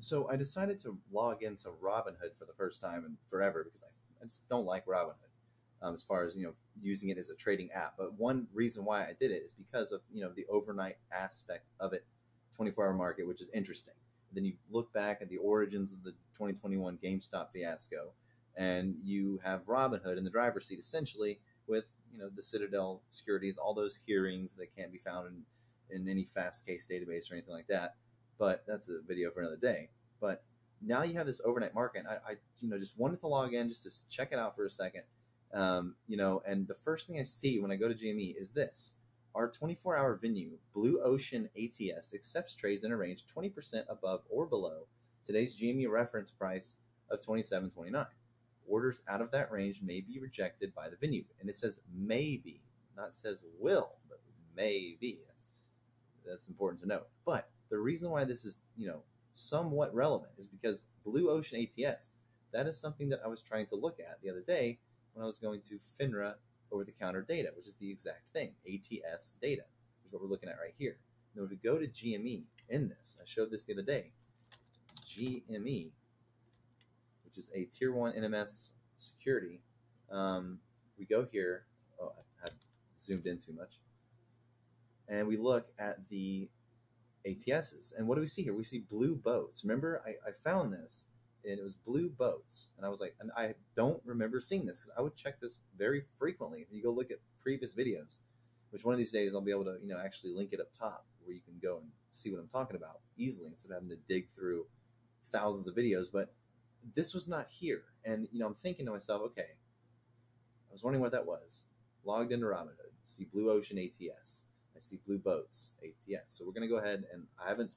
So I decided to log into Robinhood for the first time in forever because I just don't like Robinhood as far as using it as a trading app. But one reason why I did it is because of the overnight aspect of it, 24-hour market, which is interesting. Then you look back at the origins of the 2021 GameStop fiasco, and you have Robinhood in the driver's seat essentially with the Citadel securities, all those hearings that can't be found in any fast case database or anything like that. But that's a video for another day. But now you have this overnight market. And I just wanted to log in just to check it out for a second. And the first thing I see when I go to GME is this. Our 24-hour venue, Blue Ocean ATS, accepts trades in a range 20% above or below today's GME reference price of $27.29. Orders out of that range may be rejected by the venue. And it says maybe, not says will, but maybe. That's important to note. But the reason why this is, somewhat relevant is because Blue Ocean ATS, that is something that I was trying to look at the other day when I was going to FINRA over-the-counter data, which is the exact thing, ATS data, which is what we're looking at right here. Now, if we go to GME in this, I showed this the other day, GME, which is a Tier 1 NMS security. We go here. Oh, I had zoomed in too much. And we look at the ATSs. And what do we see here? We see blue boats. Remember, I found this, and it was blue boats. And I was like, and I don't remember seeing this because I would check this very frequently. If you go look at previous videos, which one of these days I'll be able to, actually link it up top where you can go and see what I'm talking about easily instead of having to dig through thousands of videos. But this was not here. And, I'm thinking to myself, okay, I was wondering what that was. Logged into Robinhood, see Blue Ocean ATS. I see blue boats ATS. So we're going to go ahead, and I haven't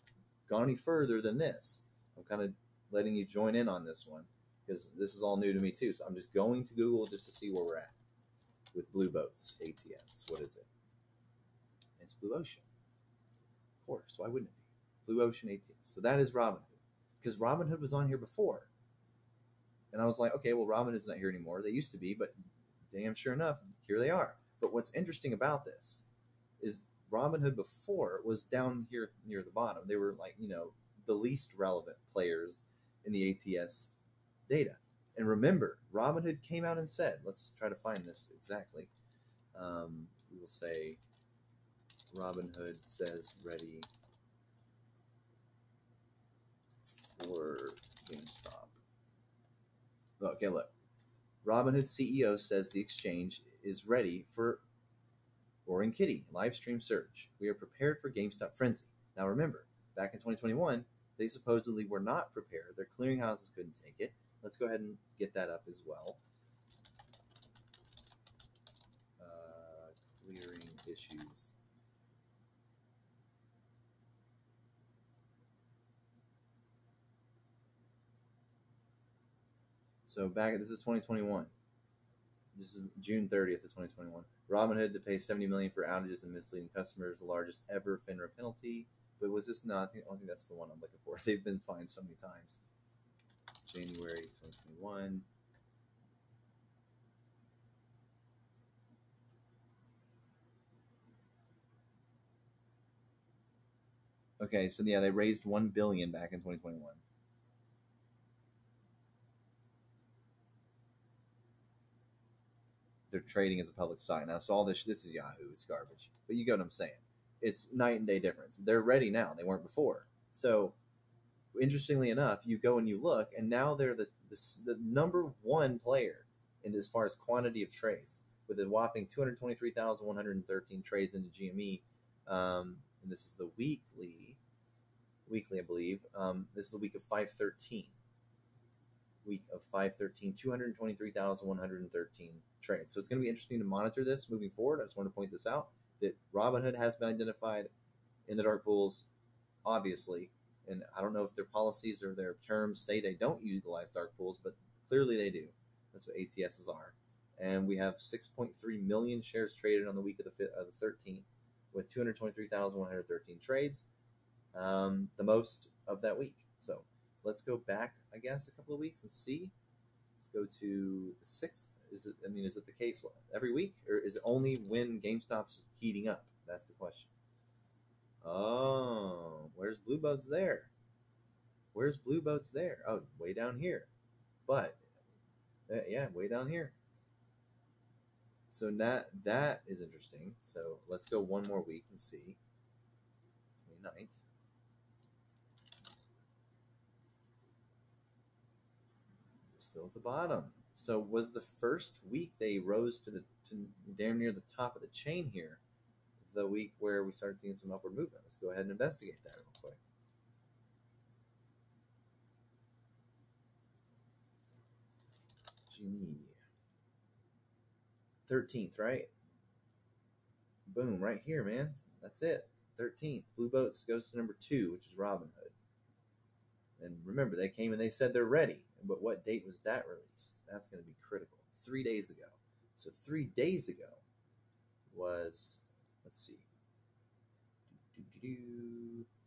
gone any further than this. I'm kind of letting you join in on this one because this is all new to me too. So I'm just going to Google just to see where we're at with blue boats ATS. What is it? It's Blue Ocean. Of course. Why wouldn't it be? Blue Ocean ATS. So that is Robinhood because Robinhood was on here before. And I was like, okay, well, Robinhood's not here anymore. They used to be, but damn sure enough, here they are. But what's interesting about this is Robinhood before was down here near the bottom. They were like, the least relevant players in the ATS data. And remember, Robinhood came out and said, let's try to find this exactly. We will say Robinhood says ready for GameStop. Okay, look. Robinhood CEO says the exchange is ready for Roaring Kitty live stream search. We are prepared for GameStop frenzy. Now remember, back in 2021, they supposedly were not prepared. Their clearinghouses couldn't take it. Let's go ahead and get that up as well. Clearing issues. So this is 2021. This is June 30th of 2021. Robinhood to pay $70 million for outages and misleading customers, the largest ever FINRA penalty. But was this not? I don't think that's the one I'm looking for. They've been fined so many times. January 2021. Okay, so yeah, they raised $1 billion back in 2021. They're trading as a public stock now. So all this is Yahoo. It's garbage. But you get what I'm saying. It's night and day difference. They're ready now. They weren't before. So interestingly enough, you go and you look, and now they're the number one player in as far as quantity of trades, with a whopping 223,113 trades into GME. And this is the weekly, I believe. This is the week of 5/13. Week of 5/13, 223,113 trades. So it's going to be interesting to monitor this moving forward. I just want to point this out that Robinhood has been identified in the dark pools, obviously. And I don't know if their policies or their terms say they don't utilize dark pools, but clearly they do. That's what ATSs are. And we have 6.3 million shares traded on the week of the 13th with 223,113 trades, the most of that week. So let's go back, I guess, a couple of weeks and see. Let's go to the 6th. Is it the case every week, or is it only when GameStop's heating up? That's the question. Oh, where's Blue Buds there? Where's Blue Boat's there? Oh, way down here. But yeah, way down here. So that is interesting. So let's go one more week and see. 29th. Still at the bottom. So was the first week they rose to damn near the top of the chain here, the week where we started seeing some upward movement? Let's go ahead and investigate that real quick. Genie. 13th, right? Boom, right here, man. That's it. 13th. Blue Boats goes to number 2, which is Robinhood. And remember, they came and they said they're ready. But what date was that released? That's going to be critical. 3 days ago. So 3 days ago was, let's see,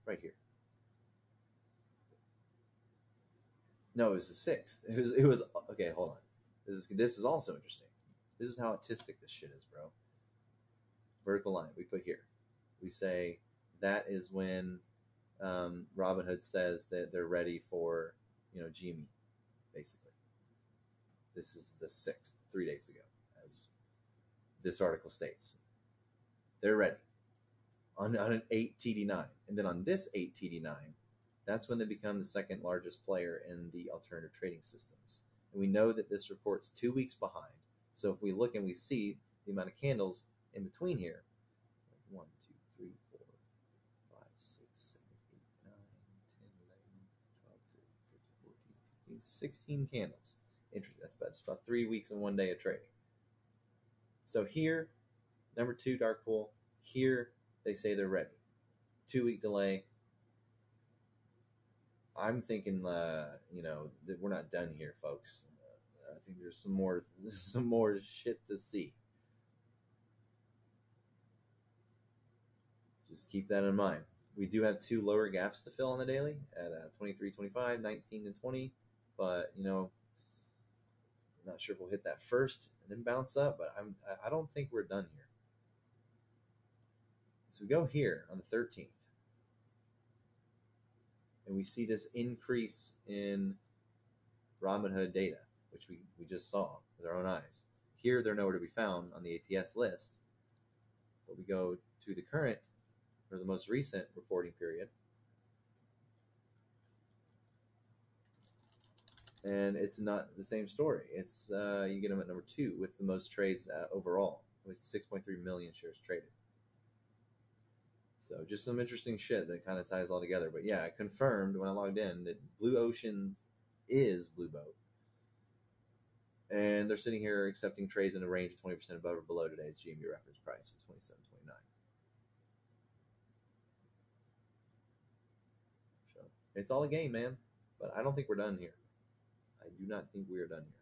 right here. No, it was the 6th. It was okay. Hold on. This is also interesting. This is how autistic this shit is, bro. Vertical line we put here. We say that is when Robinhood says that they're ready for GME, basically. This is the 6th, 3 days ago, as this article states. They're ready on an 8 TD9, and then on this 8 TD9, that's when they become the second largest player in the alternative trading systems. And we know that this report's 2 weeks behind. So if we look and we see the amount of candles in between here, 1, 2, 3, 4, 5, 6, 7, 8, 9, 10, 11, 12, 13, 14, 15, 16 candles. Interesting. That's about 3 weeks and 1 day of trading. So here, number 2, Darkpool. Here, they say they're ready. 2 week delay. I'm thinking, that we're not done here, folks. I think there's some more shit to see. Just keep that in mind. We do have 2 lower gaps to fill on the daily at 23, 25, 19, and 20. But I'm not sure if we'll hit that first and then bounce up. But I don't think we're done here. So we go here on the 13th. And we see this increase in Robinhood data, which we just saw with our own eyes. Here, they're nowhere to be found on the ATS list. But we go to the current, or the most recent reporting period. And it's not the same story. It's you get them at number 2 with the most trades overall, with 6.3 million shares traded. So just some interesting shit that kind of ties all together. But yeah, I confirmed when I logged in that Blue Ocean is Blue Boat. And they're sitting here accepting trades in a range of 20% above or below today's GME reference price of 27.29. So it's all a game, man. But I don't think we're done here. I do not think we are done here.